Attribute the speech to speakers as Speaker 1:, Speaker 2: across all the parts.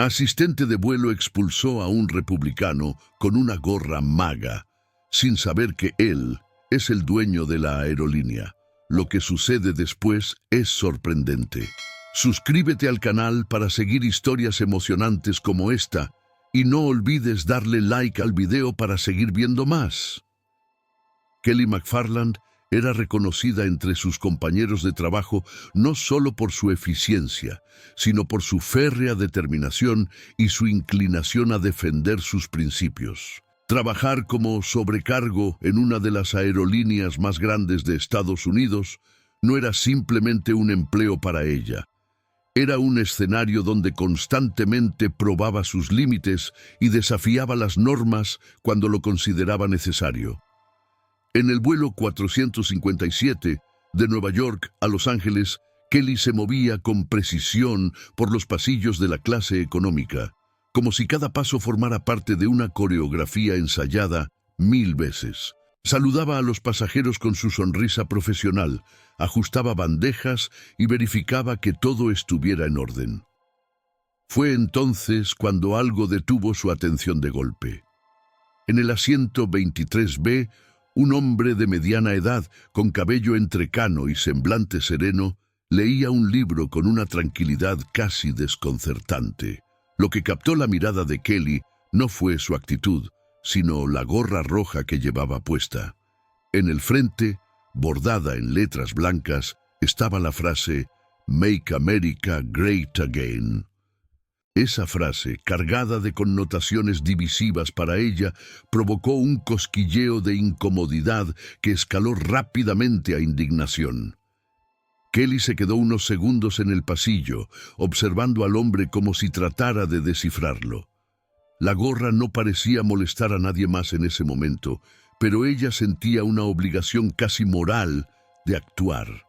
Speaker 1: Asistente de vuelo expulsó a un republicano con una gorra MAGA, sin saber que él es el dueño de la aerolínea. Lo que sucede después es sorprendente. Suscríbete al canal para seguir historias emocionantes como esta y no olvides darle like al video para seguir viendo más. Kelly McFarland era reconocida entre sus compañeros de trabajo no solo por su eficiencia, sino por su férrea determinación y su inclinación a defender sus principios. Trabajar como sobrecargo en una de las aerolíneas más grandes de Estados Unidos no era simplemente un empleo para ella. Era un escenario donde constantemente probaba sus límites y desafiaba las normas cuando lo consideraba necesario. En el vuelo 457 de Nueva York a Los Ángeles, Kelly se movía con precisión por los pasillos de la clase económica, como si cada paso formara parte de una coreografía ensayada 1000 veces. Saludaba a los pasajeros con su sonrisa profesional, ajustaba bandejas y verificaba que todo estuviera en orden. Fue entonces cuando algo detuvo su atención de golpe. En el asiento 23B, un hombre de mediana edad, con cabello entrecano y semblante sereno, leía un libro con una tranquilidad casi desconcertante. Lo que captó la mirada de Kelly no fue su actitud, sino la gorra roja que llevaba puesta. En el frente, bordada en letras blancas, estaba la frase "Make America Great Again". Esa frase, cargada de connotaciones divisivas para ella, provocó un cosquilleo de incomodidad que escaló rápidamente a indignación. Kelly se quedó unos segundos en el pasillo, observando al hombre como si tratara de descifrarlo. La gorra no parecía molestar a nadie más en ese momento, pero ella sentía una obligación casi moral de actuar.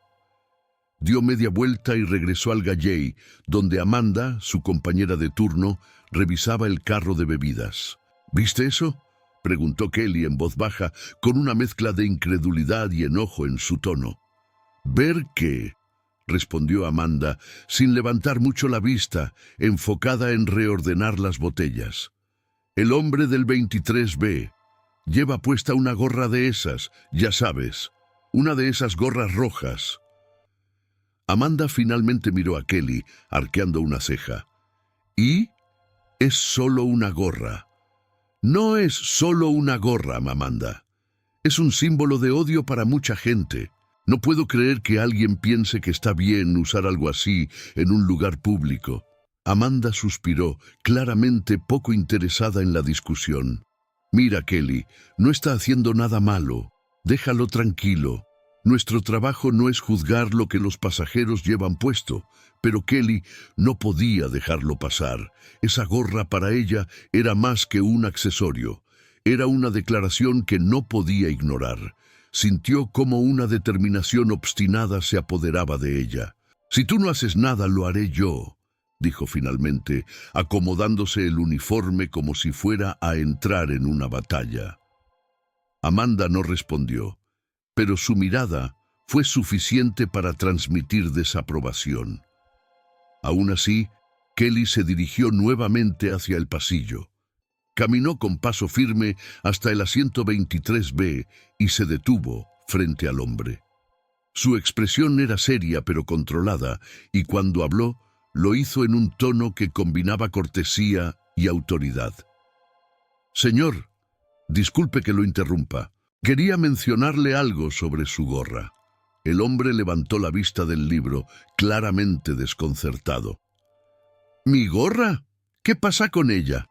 Speaker 1: Dio media vuelta y regresó al galley, donde Amanda, su compañera de turno, revisaba el carro de bebidas. ¿Viste eso?, preguntó Kelly en voz baja, con una mezcla de incredulidad y enojo en su tono. «¿Ver qué?», respondió Amanda, sin levantar mucho la vista, enfocada en reordenar las botellas. «El hombre del 23B lleva puesta una gorra de esas, ya sabes, una de esas gorras rojas». Amanda finalmente miró a Kelly, arqueando una ceja. «¿Y? Es solo una gorra». «No es solo una gorra, Amanda. Es un símbolo de odio para mucha gente. No puedo creer que alguien piense que está bien usar algo así en un lugar público». Amanda suspiró, claramente poco interesada en la discusión. «Mira, Kelly, no está haciendo nada malo. Déjalo tranquilo. Nuestro trabajo no es juzgar lo que los pasajeros llevan puesto». Pero Kelly no podía dejarlo pasar. Esa gorra para ella era más que un accesorio. Era una declaración que no podía ignorar. Sintió como una determinación obstinada se apoderaba de ella. «Si tú no haces nada, lo haré yo», dijo finalmente, acomodándose el uniforme como si fuera a entrar en una batalla. Amanda no respondió, pero su mirada fue suficiente para transmitir desaprobación. Aún así, Kelly se dirigió nuevamente hacia el pasillo. Caminó con paso firme hasta el asiento 23B y se detuvo frente al hombre. Su expresión era seria pero controlada, y cuando habló, lo hizo en un tono que combinaba cortesía y autoridad. «Señor, disculpe que lo interrumpa. Quería mencionarle algo sobre su gorra». El hombre levantó la vista del libro, claramente desconcertado. «¿Mi gorra? ¿Qué pasa con ella?».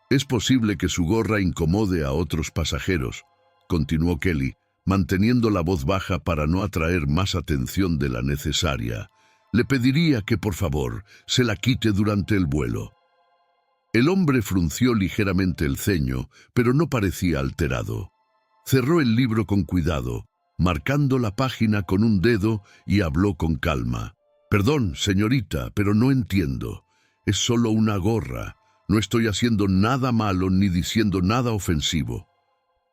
Speaker 1: «Es posible que su gorra incomode a otros pasajeros», continuó Kelly, manteniendo la voz baja para no atraer más atención de la necesaria. «Le pediría que, por favor, se la quite durante el vuelo». El hombre frunció ligeramente el ceño, pero no parecía alterado. Cerró el libro con cuidado, marcando la página con un dedo, y habló con calma. «Perdón, señorita, pero no entiendo. Es solo una gorra. No estoy haciendo nada malo ni diciendo nada ofensivo».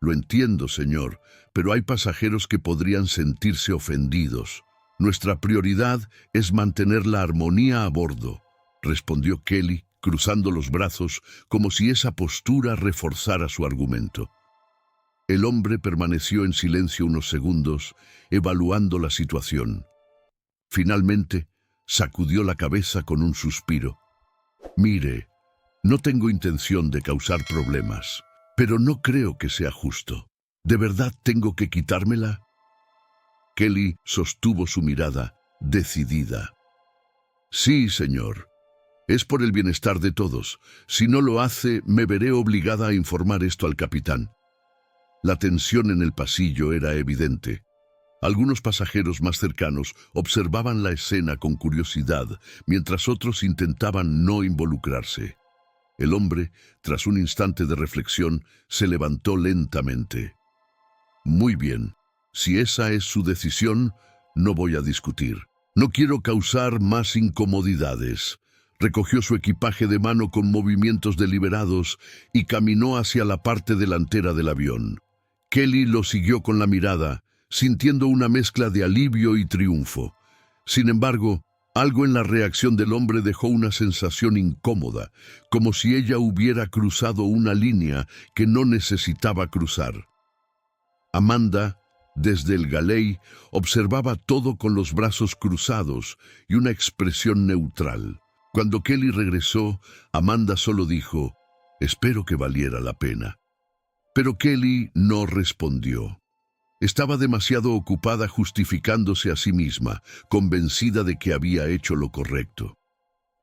Speaker 1: «Lo entiendo, señor, pero hay pasajeros que podrían sentirse ofendidos. Nuestra prioridad es mantener la armonía a bordo», respondió Kelly cruzando los brazos como si esa postura reforzara su argumento. El hombre permaneció en silencio unos segundos, evaluando la situación. Finalmente, sacudió la cabeza con un suspiro. Mire, no tengo intención de causar problemas, pero no creo que sea justo. ¿De verdad tengo que quitármela? Kelly sostuvo su mirada, decidida. Sí, señor. Es por el bienestar de todos. Si no lo hace, me veré obligada a informar esto al capitán. La tensión en el pasillo era evidente. Algunos pasajeros más cercanos observaban la escena con curiosidad, mientras otros intentaban no involucrarse. El hombre, tras un instante de reflexión, se levantó lentamente. Muy bien, si esa es su decisión, no voy a discutir. No quiero causar más incomodidades. Recogió su equipaje de mano con movimientos deliberados y caminó hacia la parte delantera del avión. Kelly lo siguió con la mirada, sintiendo una mezcla de alivio y triunfo. Sin embargo, algo en la reacción del hombre dejó una sensación incómoda, como si ella hubiera cruzado una línea que no necesitaba cruzar. Amanda, desde el galey, observaba todo con los brazos cruzados y una expresión neutral. Cuando Kelly regresó, Amanda solo dijo, «Espero que valiera la pena». Pero Kelly no respondió. Estaba demasiado ocupada justificándose a sí misma, convencida de que había hecho lo correcto.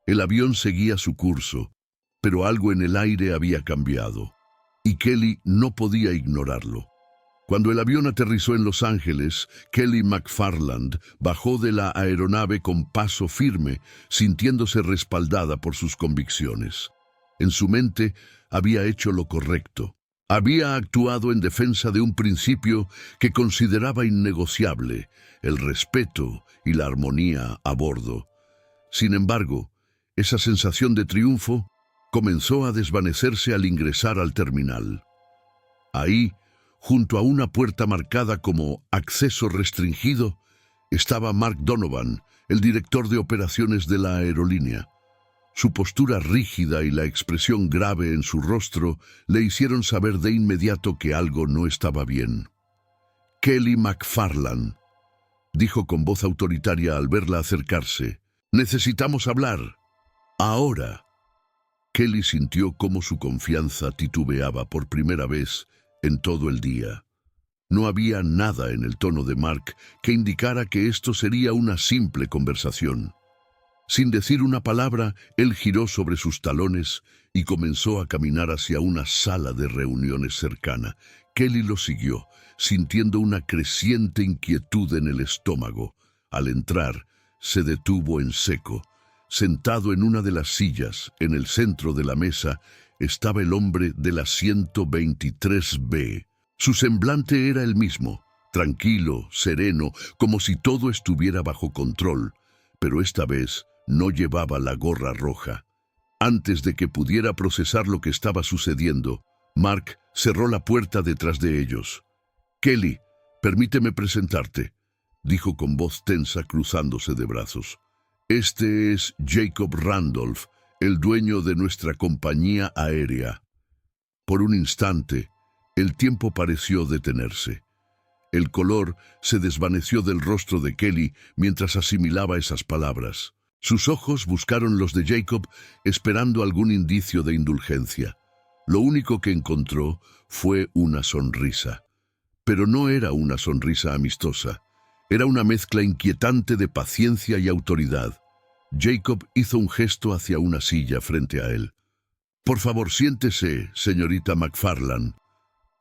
Speaker 1: El avión seguía su curso, pero algo en el aire había cambiado, y Kelly no podía ignorarlo. Cuando el avión aterrizó en Los Ángeles, Kelly McFarland bajó de la aeronave con paso firme, sintiéndose respaldada por sus convicciones. En su mente había hecho lo correcto. Había actuado en defensa de un principio que consideraba innegociable, el respeto y la armonía a bordo. Sin embargo, esa sensación de triunfo comenzó a desvanecerse al ingresar al terminal. Ahí, junto a una puerta marcada como acceso restringido, estaba Mark Donovan, el director de operaciones de la aerolínea. Su postura rígida y la expresión grave en su rostro le hicieron saber de inmediato que algo no estaba bien. «Kelly McFarland», dijo con voz autoritaria al verla acercarse, «necesitamos hablar. Ahora». Kelly sintió cómo su confianza titubeaba por primera vez en todo el día. No había nada en el tono de Mark que indicara que esto sería una simple conversación. Sin decir una palabra, él giró sobre sus talones y comenzó a caminar hacia una sala de reuniones cercana. Kelly lo siguió, sintiendo una creciente inquietud en el estómago. Al entrar, se detuvo en seco. Sentado en una de las sillas, en el centro de la mesa, estaba el hombre del asiento 23B. Su semblante era el mismo, tranquilo, sereno, como si todo estuviera bajo control, pero esta vez no llevaba la gorra roja. Antes de que pudiera procesar lo que estaba sucediendo, Mark cerró la puerta detrás de ellos. «Kelly, permíteme presentarte», dijo con voz tensa cruzándose de brazos. «Este es Jacob Randolph, el dueño de nuestra compañía aérea». Por un instante, el tiempo pareció detenerse. El color se desvaneció del rostro de Kelly mientras asimilaba esas palabras. Sus ojos buscaron los de Jacob, esperando algún indicio de indulgencia. Lo único que encontró fue una sonrisa. Pero no era una sonrisa amistosa. Era una mezcla inquietante de paciencia y autoridad. Jacob hizo un gesto hacia una silla frente a él. «Por favor, siéntese, señorita McFarland».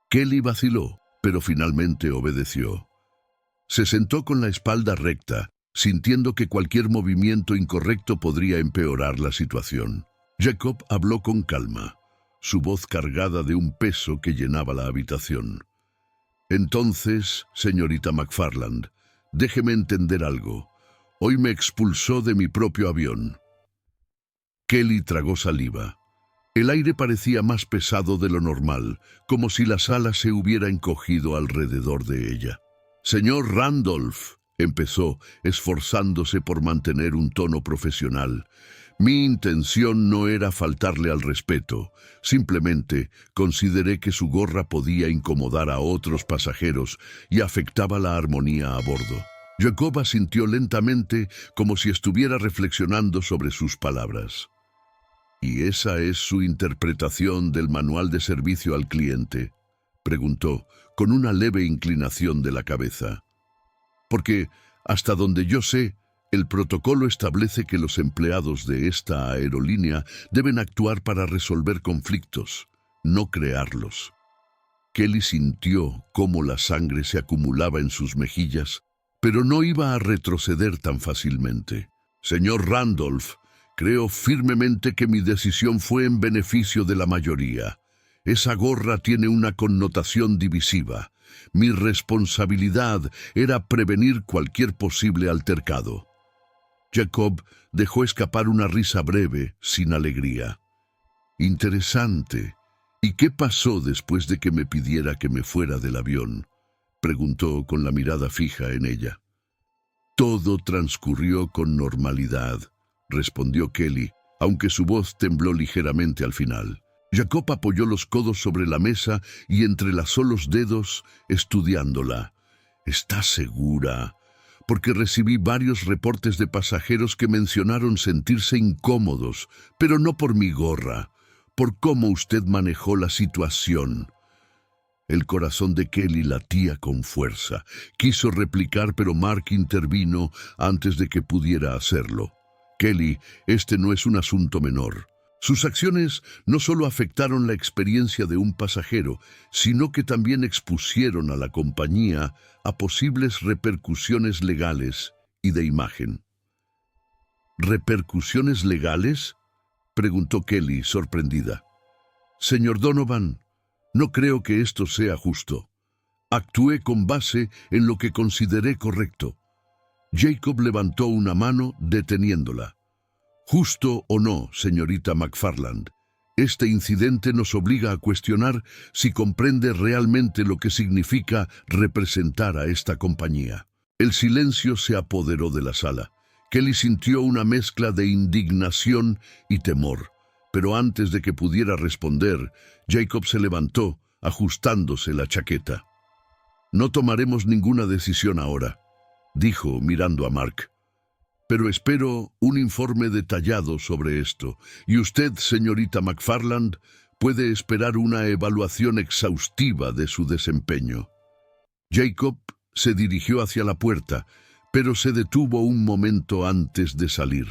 Speaker 1: Kelly vaciló, pero finalmente obedeció. Se sentó con la espalda recta, sintiendo que cualquier movimiento incorrecto podría empeorar la situación. Jacob habló con calma, su voz cargada de un peso que llenaba la habitación. «Entonces, señorita McFarland, déjeme entender algo. Hoy me expulsó de mi propio avión». Kelly tragó saliva. El aire parecía más pesado de lo normal, como si la sala se hubiera encogido alrededor de ella. «Señor Randolph», empezó, esforzándose por mantener un tono profesional, Mi intención no era faltarle al respeto. Simplemente consideré que su gorra podía incomodar a otros pasajeros y afectaba la armonía a bordo. Jacob asintió lentamente, como si estuviera reflexionando sobre sus palabras. ¿Y esa es su interpretación del manual de servicio al cliente?, preguntó, con una leve inclinación de la cabeza. Porque, hasta donde yo sé, el protocolo establece que los empleados de esta aerolínea deben actuar para resolver conflictos, no crearlos. Kelly sintió cómo la sangre se acumulaba en sus mejillas, pero no iba a retroceder tan fácilmente. Señor Randolph, creo firmemente que mi decisión fue en beneficio de la mayoría. Esa gorra tiene una connotación divisiva. Mi responsabilidad era prevenir cualquier posible altercado. Jacob dejó escapar una risa breve, sin alegría. Interesante. ¿Y qué pasó después de que me pidiera que me fuera del avión?, preguntó con la mirada fija en ella. Todo transcurrió con normalidad, respondió Kelly, aunque su voz tembló ligeramente al final. Jacob apoyó los codos sobre la mesa y entrelazó los dedos, estudiándola. ¿Estás segura? Porque recibí varios reportes de pasajeros que mencionaron sentirse incómodos, pero no por mi gorra, por cómo usted manejó la situación. El corazón de Kelly latía con fuerza. Quiso replicar, pero Mark intervino antes de que pudiera hacerlo. Kelly, este no es un asunto menor. Sus acciones no solo afectaron la experiencia de un pasajero, sino que también expusieron a la compañía a posibles repercusiones legales y de imagen. ¿Repercusiones legales?, preguntó Kelly, sorprendida. Señor Donovan, no creo que esto sea justo. Actué con base en lo que consideré correcto. Jacob levantó una mano, deteniéndola. Justo o no, señorita McFarland, este incidente nos obliga a cuestionar si comprende realmente lo que significa representar a esta compañía. El silencio se apoderó de la sala. Kelly sintió una mezcla de indignación y temor, pero antes de que pudiera responder, Jacob se levantó, ajustándose la chaqueta. No tomaremos ninguna decisión ahora, dijo mirando a Mark. Pero espero un informe detallado sobre esto, y usted, señorita McFarland, puede esperar una evaluación exhaustiva de su desempeño. Jacob se dirigió hacia la puerta, pero se detuvo un momento antes de salir.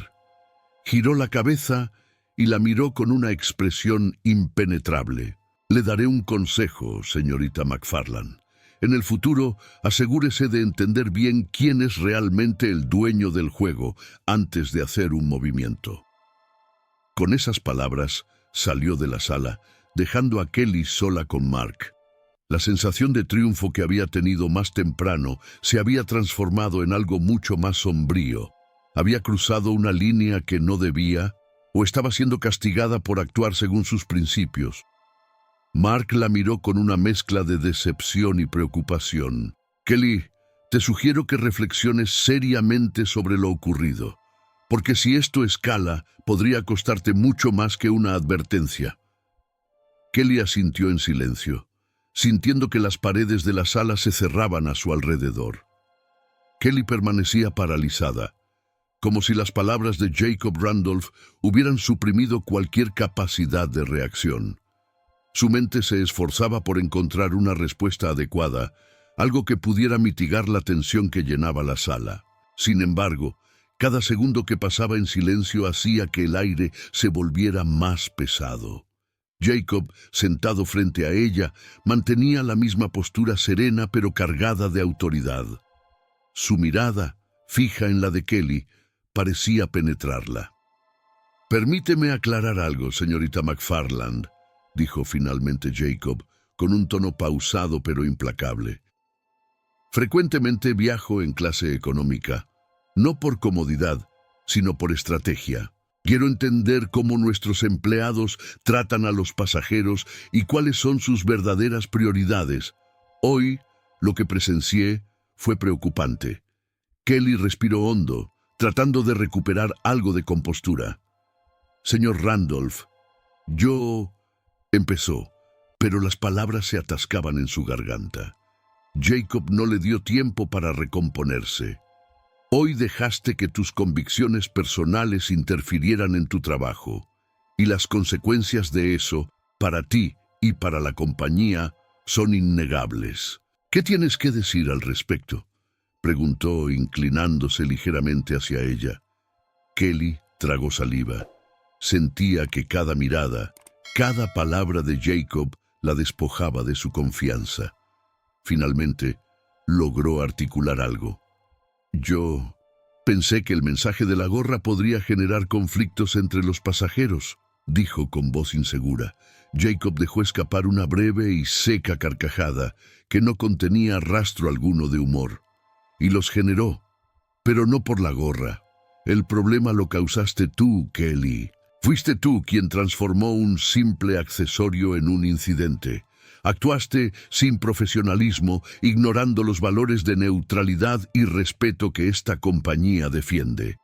Speaker 1: Giró la cabeza y la miró con una expresión impenetrable. Le daré un consejo, señorita McFarland. En el futuro, asegúrese de entender bien quién es realmente el dueño del juego antes de hacer un movimiento. Con esas palabras, salió de la sala, dejando a Kelly sola con Mark. La sensación de triunfo que había tenido más temprano se había transformado en algo mucho más sombrío. Había cruzado una línea que no debía, o estaba siendo castigada por actuar según sus principios. Mark la miró con una mezcla de decepción y preocupación. Kelly, te sugiero que reflexiones seriamente sobre lo ocurrido, porque si esto escala, podría costarte mucho más que una advertencia. Kelly asintió en silencio, sintiendo que las paredes de la sala se cerraban a su alrededor. Kelly permanecía paralizada, como si las palabras de Jacob Randolph hubieran suprimido cualquier capacidad de reacción. Su mente se esforzaba por encontrar una respuesta adecuada, algo que pudiera mitigar la tensión que llenaba la sala. Sin embargo, cada segundo que pasaba en silencio hacía que el aire se volviera más pesado. Jacob, sentado frente a ella, mantenía la misma postura serena pero cargada de autoridad. Su mirada, fija en la de Kelly, parecía penetrarla. «Permíteme aclarar algo, señorita McFarland», dijo finalmente Jacob, con un tono pausado pero implacable. «Frecuentemente viajo en clase económica, no por comodidad, sino por estrategia. Quiero entender cómo nuestros empleados tratan a los pasajeros y cuáles son sus verdaderas prioridades. Hoy, lo que presencié fue preocupante». Kelly respiró hondo, tratando de recuperar algo de compostura. Señor Randolph, yo... empezó, pero las palabras se atascaban en su garganta. Jacob no le dio tiempo para recomponerse. Hoy dejaste que tus convicciones personales interfirieran en tu trabajo, y las consecuencias de eso, para ti y para la compañía, son innegables. ¿Qué tienes que decir al respecto?, preguntó, inclinándose ligeramente hacia ella. Kelly tragó saliva. Sentía que cada mirada, cada palabra de Jacob la despojaba de su confianza. Finalmente, logró articular algo. Yo pensé que el mensaje de la gorra podría generar conflictos entre los pasajeros, dijo con voz insegura. Jacob dejó escapar una breve y seca carcajada que no contenía rastro alguno de humor. Y los generó, pero no por la gorra. El problema lo causaste tú, Kelly. Fuiste tú quien transformó un simple accesorio en un incidente. Actuaste sin profesionalismo, ignorando los valores de neutralidad y respeto que esta compañía defiende.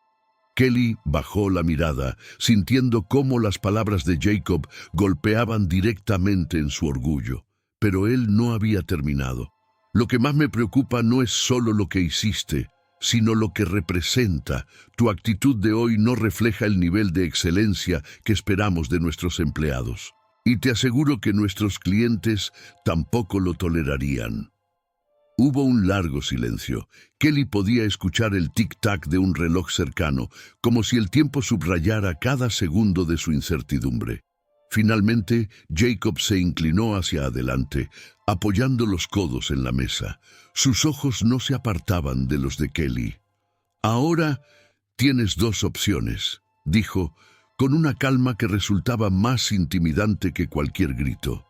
Speaker 1: Kelly bajó la mirada, sintiendo cómo las palabras de Jacob golpeaban directamente en su orgullo. Pero él no había terminado. Lo que más me preocupa no es solo lo que hiciste, sino lo que representa. Tu actitud de hoy no refleja el nivel de excelencia que esperamos de nuestros empleados. Y te aseguro que nuestros clientes tampoco lo tolerarían. Hubo un largo silencio. Kelly podía escuchar el tic-tac de un reloj cercano, como si el tiempo subrayara cada segundo de su incertidumbre. Finalmente, Jacob se inclinó hacia adelante, apoyando los codos en la mesa. Sus ojos no se apartaban de los de Kelly. Ahora tienes dos opciones, dijo, con una calma que resultaba más intimidante que cualquier grito.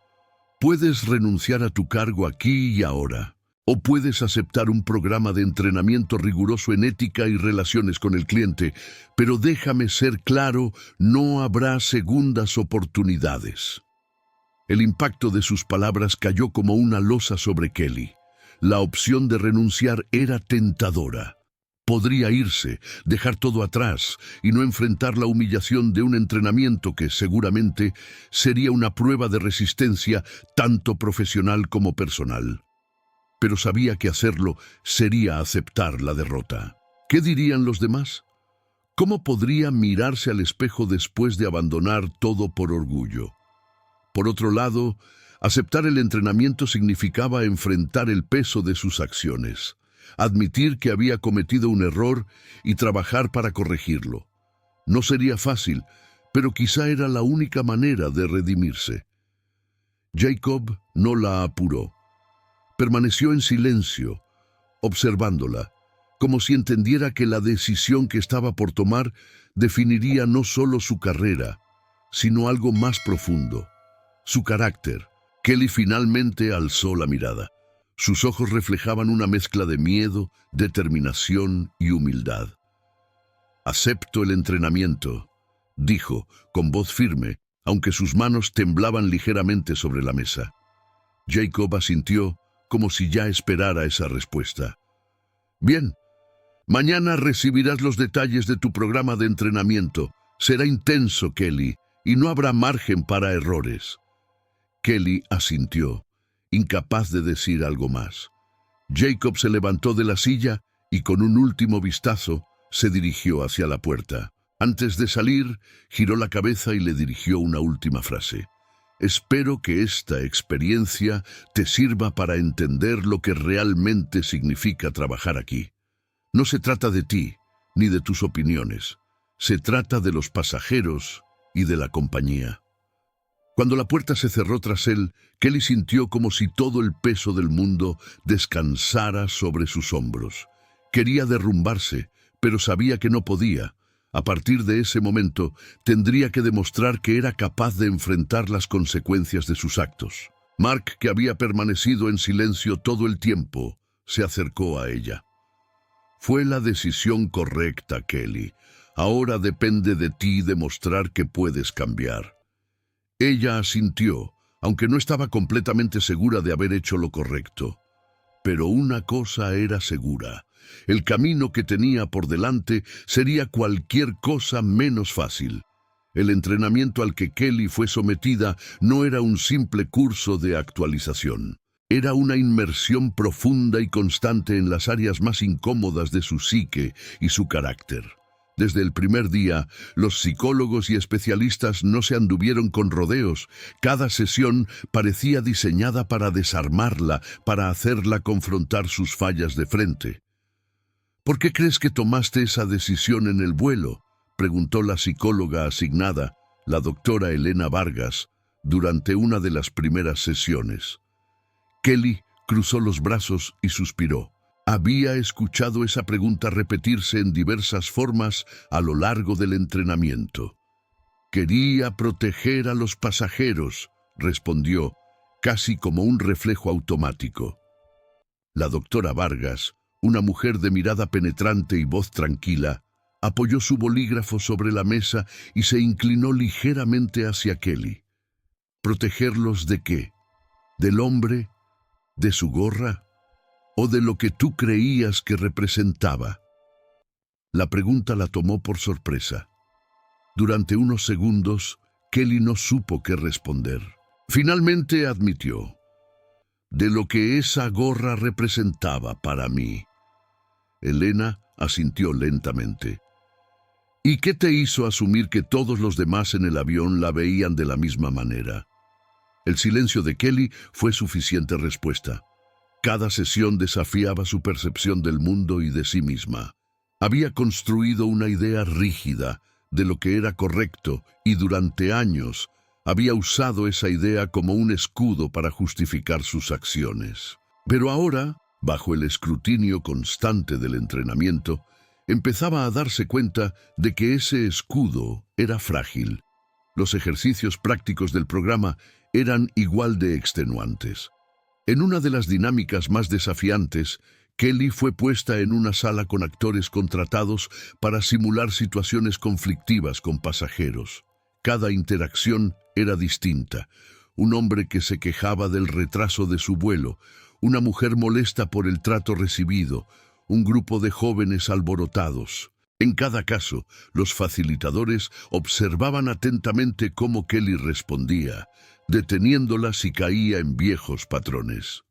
Speaker 1: Puedes renunciar a tu cargo aquí y ahora, o puedes aceptar un programa de entrenamiento riguroso en ética y relaciones con el cliente, pero déjame ser claro, no habrá segundas oportunidades. El impacto de sus palabras cayó como una losa sobre Kelly. La opción de renunciar era tentadora. Podría irse, dejar todo atrás y no enfrentar la humillación de un entrenamiento que seguramente sería una prueba de resistencia tanto profesional como personal. Pero sabía que hacerlo sería aceptar la derrota. ¿Qué dirían los demás? ¿Cómo podría mirarse al espejo después de abandonar todo por orgullo? Por otro lado, aceptar el entrenamiento significaba enfrentar el peso de sus acciones, admitir que había cometido un error y trabajar para corregirlo. No sería fácil, pero quizá era la única manera de redimirse. Jacob no la apuró. Permaneció en silencio, observándola, como si entendiera que la decisión que estaba por tomar definiría no solo su carrera, sino algo más profundo, su carácter. Kelly finalmente alzó la mirada. Sus ojos reflejaban una mezcla de miedo, determinación y humildad. «Acepto el entrenamiento», dijo, con voz firme, aunque sus manos temblaban ligeramente sobre la mesa. Jacob asintió, como si ya esperara esa respuesta. «Bien, mañana recibirás los detalles de tu programa de entrenamiento. Será intenso, Kelly, y no habrá margen para errores». Kelly asintió, incapaz de decir algo más. Jacob se levantó de la silla y con un último vistazo se dirigió hacia la puerta. Antes de salir, giró la cabeza y le dirigió una última frase. «Espero que esta experiencia te sirva para entender lo que realmente significa trabajar aquí. No se trata de ti, ni de tus opiniones. Se trata de los pasajeros y de la compañía». Cuando la puerta se cerró tras él, Kelly sintió como si todo el peso del mundo descansara sobre sus hombros. Quería derrumbarse, pero sabía que no podía. A partir de ese momento, tendría que demostrar que era capaz de enfrentar las consecuencias de sus actos. Mark, que había permanecido en silencio todo el tiempo, se acercó a ella. «Fue la decisión correcta, Kelly. Ahora depende de ti demostrar que puedes cambiar». Ella asintió, aunque no estaba completamente segura de haber hecho lo correcto. Pero una cosa era segura: el camino que tenía por delante sería cualquier cosa menos fácil. El entrenamiento al que Kelly fue sometida no era un simple curso de actualización. Era una inmersión profunda y constante en las áreas más incómodas de su psique y su carácter. Desde el primer día, los psicólogos y especialistas no se anduvieron con rodeos. Cada sesión parecía diseñada para desarmarla, para hacerla confrontar sus fallas de frente. ¿Por qué crees que tomaste esa decisión en el vuelo?, preguntó la psicóloga asignada, la doctora Elena Vargas, durante una de las primeras sesiones. Kelly cruzó los brazos y suspiró. Había escuchado esa pregunta repetirse en diversas formas a lo largo del entrenamiento. Quería proteger a los pasajeros, respondió, casi como un reflejo automático. La doctora Vargas, una mujer de mirada penetrante y voz tranquila, apoyó su bolígrafo sobre la mesa y se inclinó ligeramente hacia Kelly. ¿Protegerlos de qué? ¿Del hombre? ¿De su gorra? ¿O de lo que tú creías que representaba? La pregunta la tomó por sorpresa. Durante unos segundos, Kelly no supo qué responder. Finalmente admitió: de lo que esa gorra representaba para mí. Elena asintió lentamente. ¿Y qué te hizo asumir que todos los demás en el avión la veían de la misma manera? El silencio de Kelly fue suficiente respuesta. Cada sesión desafiaba su percepción del mundo y de sí misma. Había construido una idea rígida de lo que era correcto y durante años había usado esa idea como un escudo para justificar sus acciones. Pero ahora, bajo el escrutinio constante del entrenamiento, empezaba a darse cuenta de que ese escudo era frágil. Los ejercicios prácticos del programa eran igual de extenuantes. En una de las dinámicas más desafiantes, Kelly fue puesta en una sala con actores contratados para simular situaciones conflictivas con pasajeros. Cada interacción era distinta. Un hombre que se quejaba del retraso de su vuelo, una mujer molesta por el trato recibido, un grupo de jóvenes alborotados. En cada caso, los facilitadores observaban atentamente cómo Kelly respondía, deteniéndola si caía en viejos patrones.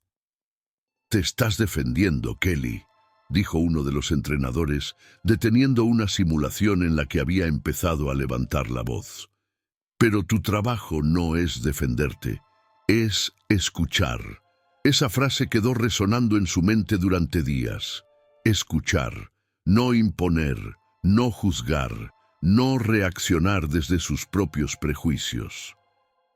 Speaker 1: «Te estás defendiendo, Kelly», dijo uno de los entrenadores, deteniendo una simulación en la que había empezado a levantar la voz. «Pero tu trabajo no es defenderte, es escuchar». Esa frase quedó resonando en su mente durante días. Escuchar, no imponer, no juzgar, no reaccionar desde sus propios prejuicios.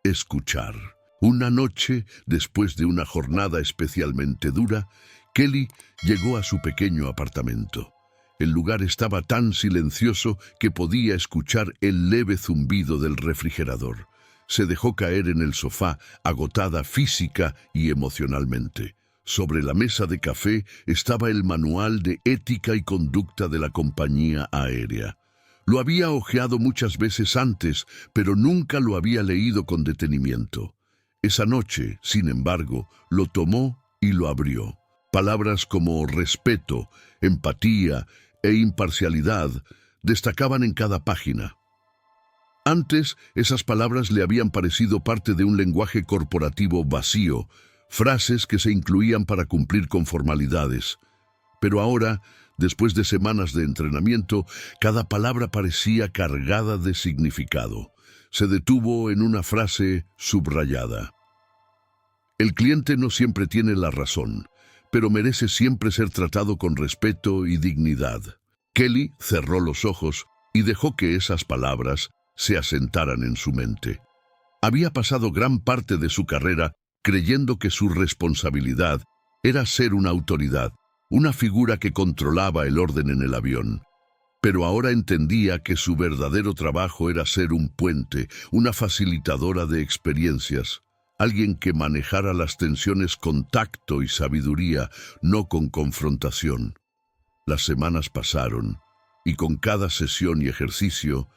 Speaker 1: Escuchar. Una noche, después de una jornada especialmente dura, Kelly llegó a su pequeño apartamento. El lugar estaba tan silencioso que podía escuchar el leve zumbido del refrigerador. Se dejó caer en el sofá, agotada física y emocionalmente. Sobre la mesa de café estaba el manual de ética y conducta de la compañía aérea. Lo había hojeado muchas veces antes, pero nunca lo había leído con detenimiento. Esa noche, sin embargo, lo tomó y lo abrió. Palabras como respeto, empatía e imparcialidad destacaban en cada página. Antes, esas palabras le habían parecido parte de un lenguaje corporativo vacío, frases que se incluían para cumplir con formalidades. Pero ahora, después de semanas de entrenamiento, cada palabra parecía cargada de significado. Se detuvo en una frase subrayada. El cliente no siempre tiene la razón, pero merece siempre ser tratado con respeto y dignidad. Kelly cerró los ojos y dejó que esas palabras se asentaran en su mente. Había pasado gran parte de su carrera creyendo que su responsabilidad era ser una autoridad, una figura que controlaba el orden en el avión. Pero ahora entendía que su verdadero trabajo era ser un puente, una facilitadora de experiencias, alguien que manejara las tensiones con tacto y sabiduría, no con confrontación. Las semanas pasaron, y con cada sesión y ejercicio,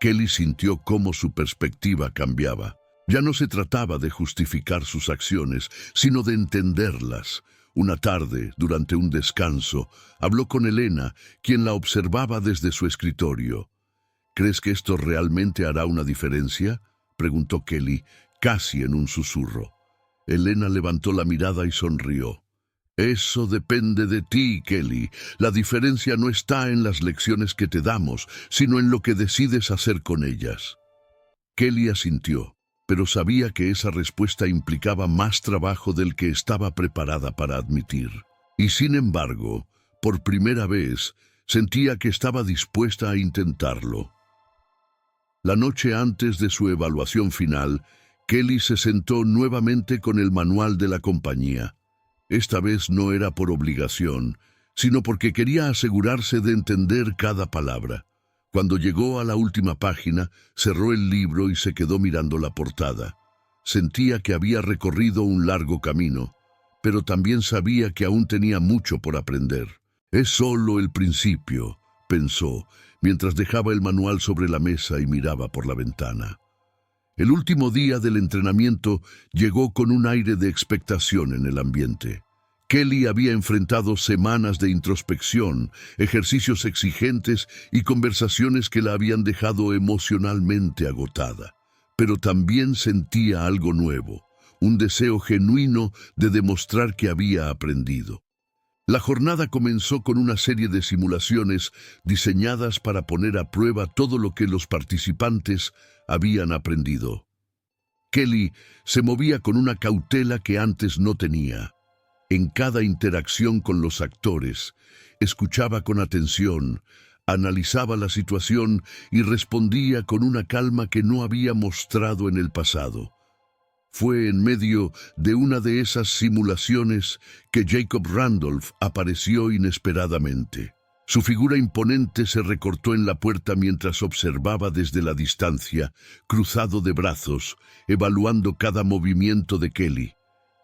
Speaker 1: Kelly sintió cómo su perspectiva cambiaba. Ya no se trataba de justificar sus acciones, sino de entenderlas. Una tarde, durante un descanso, habló con Elena, quien la observaba desde su escritorio. ¿Crees que esto realmente hará una diferencia?, preguntó Kelly, casi en un susurro. Elena levantó la mirada y sonrió. Eso depende de ti, Kelly. La diferencia no está en las lecciones que te damos, sino en lo que decides hacer con ellas. Kelly asintió, pero sabía que esa respuesta implicaba más trabajo del que estaba preparada para admitir. Y sin embargo, por primera vez, sentía que estaba dispuesta a intentarlo. La noche antes de su evaluación final, Kelly se sentó nuevamente con el manual de la compañía. Esta vez no era por obligación, sino porque quería asegurarse de entender cada palabra. Cuando llegó a la última página, cerró el libro y se quedó mirando la portada. Sentía que había recorrido un largo camino, pero también sabía que aún tenía mucho por aprender. Es solo el principio, pensó, mientras dejaba el manual sobre la mesa y miraba por la ventana. El último día del entrenamiento llegó con un aire de expectación en el ambiente. Kelly había enfrentado semanas de introspección, ejercicios exigentes y conversaciones que la habían dejado emocionalmente agotada. Pero también sentía algo nuevo, un deseo genuino de demostrar que había aprendido. La jornada comenzó con una serie de simulaciones diseñadas para poner a prueba todo lo que los participantes habían aprendido. Kelly se movía con una cautela que antes no tenía. En cada interacción con los actores, escuchaba con atención, analizaba la situación y respondía con una calma que no había mostrado en el pasado. Fue en medio de una de esas simulaciones que Jacob Randolph apareció inesperadamente. Su figura imponente se recortó en la puerta mientras observaba desde la distancia, cruzado de brazos, evaluando cada movimiento de Kelly.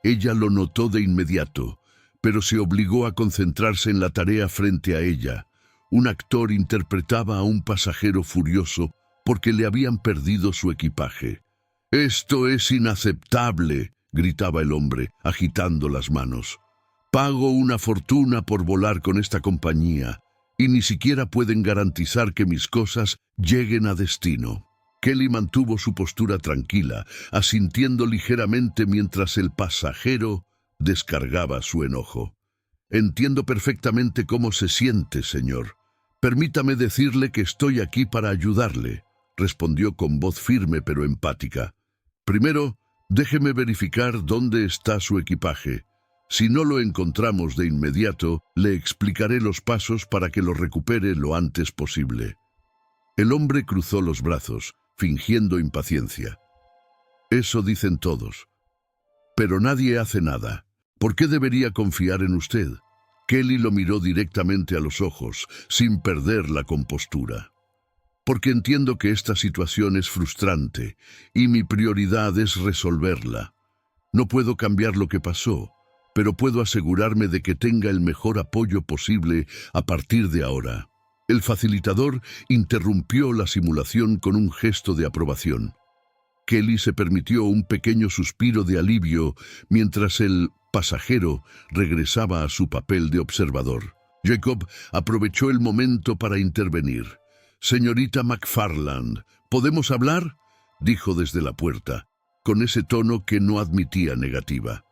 Speaker 1: Ella lo notó de inmediato, pero se obligó a concentrarse en la tarea frente a ella. Un actor interpretaba a un pasajero furioso porque le habían perdido su equipaje. «Esto es inaceptable», gritaba el hombre, agitando las manos. «Pago una fortuna por volar con esta compañía, y ni siquiera pueden garantizar que mis cosas lleguen a destino». Kelly mantuvo su postura tranquila, asintiendo ligeramente mientras el pasajero descargaba su enojo. «Entiendo perfectamente cómo se siente, señor. Permítame decirle que estoy aquí para ayudarle», respondió con voz firme pero empática. «Primero, déjeme verificar dónde está su equipaje. Si no lo encontramos de inmediato, le explicaré los pasos para que lo recupere lo antes posible». El hombre cruzó los brazos, fingiendo impaciencia. «Eso dicen todos. Pero nadie hace nada. ¿Por qué debería confiar en usted?» Kelly lo miró directamente a los ojos, sin perder la compostura. «Porque entiendo que esta situación es frustrante, y mi prioridad es resolverla. No puedo cambiar lo que pasó, pero puedo asegurarme de que tenga el mejor apoyo posible a partir de ahora». El facilitador interrumpió la simulación con un gesto de aprobación. Kelly se permitió un pequeño suspiro de alivio mientras el pasajero regresaba a su papel de observador. Jacob aprovechó el momento para intervenir. «Señorita McFarland, ¿podemos hablar?», dijo desde la puerta, con ese tono que no admitía negativa.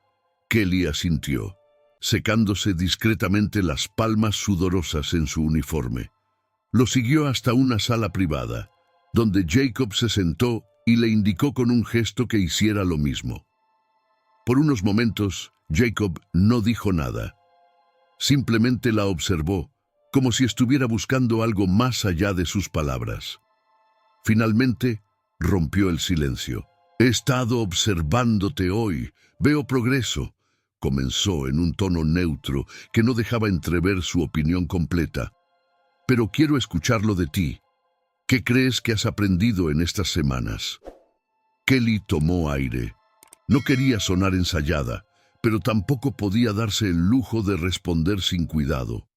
Speaker 1: Kelly asintió, secándose discretamente las palmas sudorosas en su uniforme. Lo siguió hasta una sala privada, donde Jacob se sentó y le indicó con un gesto que hiciera lo mismo. Por unos momentos, Jacob no dijo nada. Simplemente la observó, como si estuviera buscando algo más allá de sus palabras. Finalmente, rompió el silencio. «He estado observándote hoy. Veo progreso», comenzó en un tono neutro que no dejaba entrever su opinión completa. «Pero quiero escucharlo de ti. ¿Qué crees que has aprendido en estas semanas?» Kelly tomó aire. No quería sonar ensayada, pero tampoco podía darse el lujo de responder sin cuidado.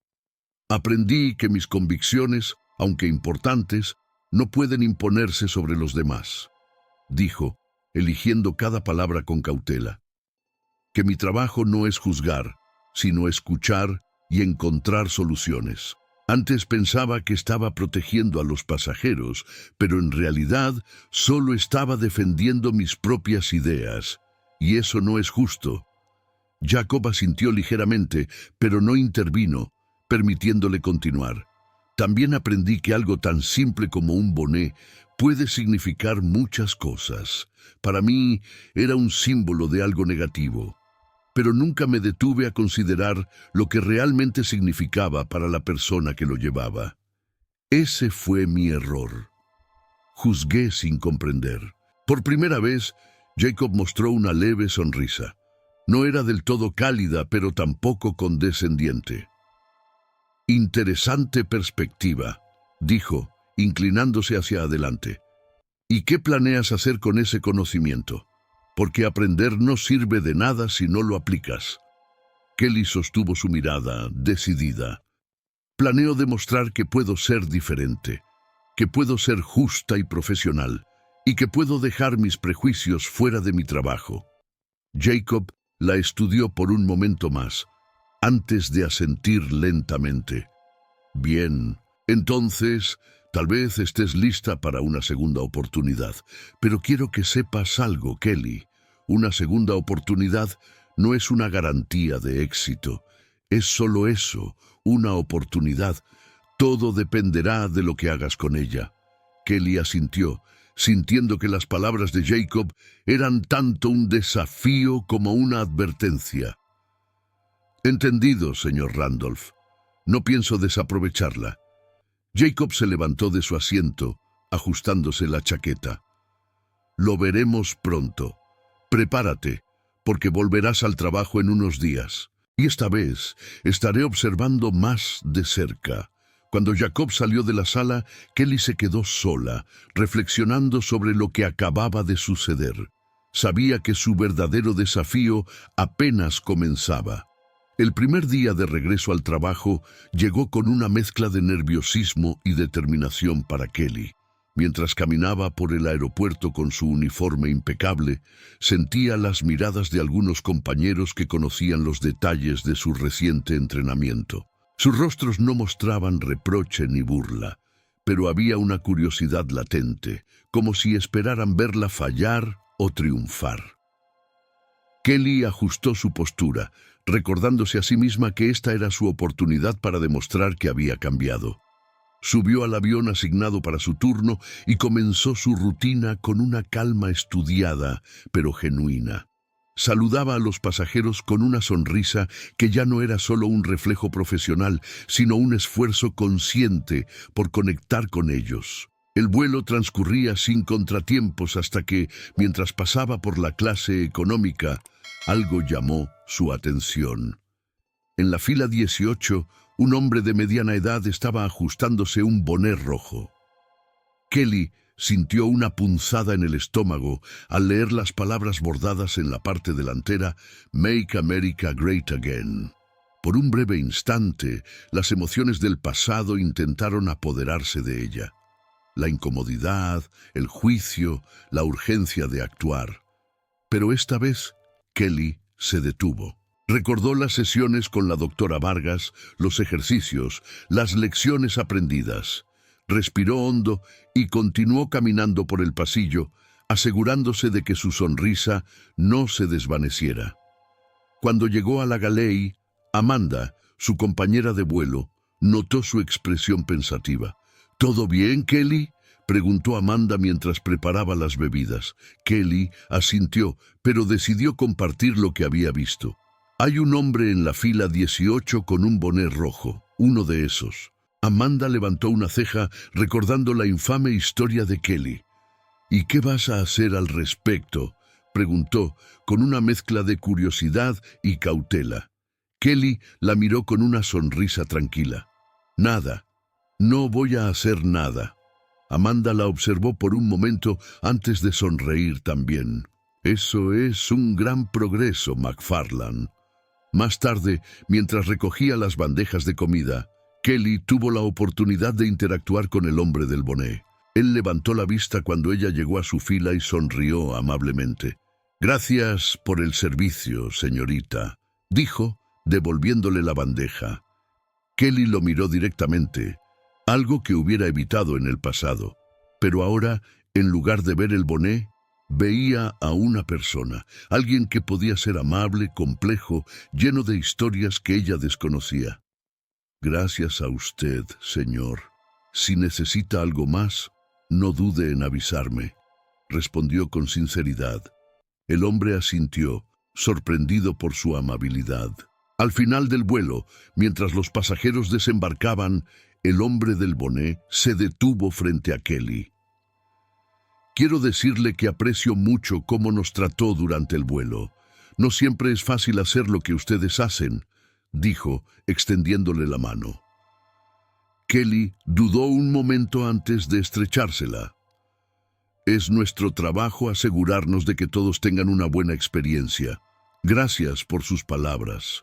Speaker 1: «Aprendí que mis convicciones, aunque importantes, no pueden imponerse sobre los demás», dijo, eligiendo cada palabra con cautela. «Que mi trabajo no es juzgar, sino escuchar y encontrar soluciones». Antes pensaba que estaba protegiendo a los pasajeros, pero en realidad solo estaba defendiendo mis propias ideas. Y eso no es justo. Jacob asintió ligeramente, pero no intervino, permitiéndole continuar. También aprendí que algo tan simple como un bonnet puede significar muchas cosas. Para mí era un símbolo de algo negativo, pero nunca me detuve a considerar lo que realmente significaba para la persona que lo llevaba. Ese fue mi error. Juzgué sin comprender. Por primera vez, Jacob mostró una leve sonrisa. No era del todo cálida, pero tampoco condescendiente. Interesante perspectiva, dijo, inclinándose hacia adelante. ¿Y qué planeas hacer con ese conocimiento? Porque aprender no sirve de nada si no lo aplicas. Kelly sostuvo su mirada, decidida. Planeo demostrar que puedo ser diferente, que puedo ser justa y profesional, y que puedo dejar mis prejuicios fuera de mi trabajo. Jacob la estudió por un momento más, antes de asentir lentamente. Bien, entonces, tal vez estés lista para una segunda oportunidad, pero quiero que sepas algo, Kelly. Una segunda oportunidad no es una garantía de éxito. Es solo eso, una oportunidad. Todo dependerá de lo que hagas con ella. Kelly asintió, sintiendo que las palabras de Jacob eran tanto un desafío como una advertencia. Entendido, señor Randolph. No pienso desaprovecharla. Jacob se levantó de su asiento, ajustándose la chaqueta. Lo veremos pronto. Prepárate, porque volverás al trabajo en unos días. Y esta vez estaré observando más de cerca. Cuando Jacob salió de la sala, Kelly se quedó sola, reflexionando sobre lo que acababa de suceder. Sabía que su verdadero desafío apenas comenzaba. El primer día de regreso al trabajo llegó con una mezcla de nerviosismo y determinación para Kelly. Mientras caminaba por el aeropuerto con su uniforme impecable, sentía las miradas de algunos compañeros que conocían los detalles de su reciente entrenamiento. Sus rostros no mostraban reproche ni burla, pero había una curiosidad latente, como si esperaran verla fallar o triunfar. Kelly ajustó su postura, recordándose a sí misma que esta era su oportunidad para demostrar que había cambiado. Subió al avión asignado para su turno y comenzó su rutina con una calma estudiada, pero genuina. Saludaba a los pasajeros con una sonrisa que ya no era solo un reflejo profesional, sino un esfuerzo consciente por conectar con ellos. El vuelo transcurría sin contratiempos hasta que, mientras pasaba por la clase económica, algo llamó su atención. En la fila 18, un hombre de mediana edad estaba ajustándose un bonnet rojo. Kelly sintió una punzada en el estómago al leer las palabras bordadas en la parte delantera, "Make America Great Again". Por un breve instante, las emociones del pasado intentaron apoderarse de ella. La incomodidad, el juicio, la urgencia de actuar. Pero esta vez, Kelly se detuvo. Recordó las sesiones con la doctora Vargas, los ejercicios, las lecciones aprendidas. Respiró hondo y continuó caminando por el pasillo, asegurándose de que su sonrisa no se desvaneciera. Cuando llegó a la galería, Amanda, su compañera de vuelo, notó su expresión pensativa. ¿Todo bien, Kelly?, preguntó Amanda mientras preparaba las bebidas. Kelly asintió, pero decidió compartir lo que había visto. Hay un hombre en la fila 18 con un bonnet rojo, uno de esos. Amanda levantó una ceja recordando la infame historia de Kelly. ¿Y qué vas a hacer al respecto?, preguntó, con una mezcla de curiosidad y cautela. Kelly la miró con una sonrisa tranquila. Nada. No voy a hacer nada. Amanda la observó por un momento antes de sonreír también. Eso es un gran progreso, McFarland. Más tarde, mientras recogía las bandejas de comida, Kelly tuvo la oportunidad de interactuar con el hombre del bonnet. Él levantó la vista cuando ella llegó a su fila y sonrió amablemente. «Gracias por el servicio, señorita», dijo, devolviéndole la bandeja. Kelly lo miró directamente, algo que hubiera evitado en el pasado. Pero ahora, en lugar de ver el bonnet, veía a una persona, alguien que podía ser amable, complejo, lleno de historias que ella desconocía. Gracias a usted, señor. Si necesita algo más, no dude en avisarme, respondió con sinceridad. El hombre asintió, sorprendido por su amabilidad. Al final del vuelo, mientras los pasajeros desembarcaban, el hombre del bonnet se detuvo frente a Kelly. Quiero decirle que aprecio mucho cómo nos trató durante el vuelo. No siempre es fácil hacer lo que ustedes hacen, dijo, extendiéndole la mano. Kelly dudó un momento antes de estrechársela. Es nuestro trabajo asegurarnos de que todos tengan una buena experiencia. Gracias por sus palabras,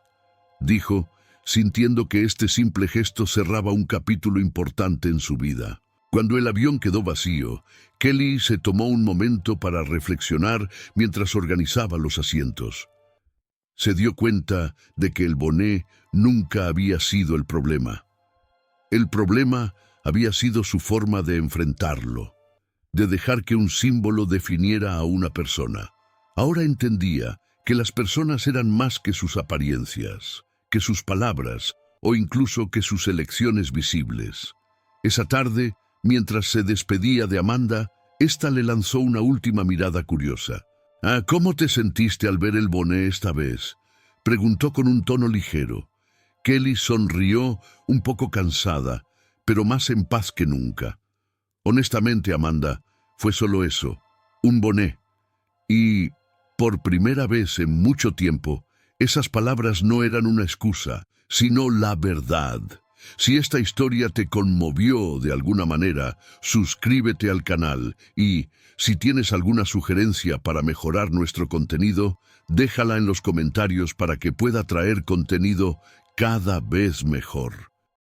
Speaker 1: dijo, sintiendo que este simple gesto cerraba un capítulo importante en su vida. Cuando el avión quedó vacío, Kelly se tomó un momento para reflexionar mientras organizaba los asientos. Se dio cuenta de que el bonnet nunca había sido el problema. El problema había sido su forma de enfrentarlo, de dejar que un símbolo definiera a una persona. Ahora entendía que las personas eran más que sus apariencias, que sus palabras o incluso que sus elecciones visibles. Esa tarde, mientras se despedía de Amanda, ésta le lanzó una última mirada curiosa. ¿Cómo te sentiste al ver el bonnet esta vez?, preguntó con un tono ligero. Kelly sonrió, un poco cansada, pero más en paz que nunca. Honestamente, Amanda, fue solo eso, un bonnet. Y, por primera vez en mucho tiempo, esas palabras no eran una excusa, sino la verdad. Si esta historia te conmovió de alguna manera, suscríbete al canal y, si tienes alguna sugerencia para mejorar nuestro contenido, déjala en los comentarios para que pueda traer contenido cada vez mejor.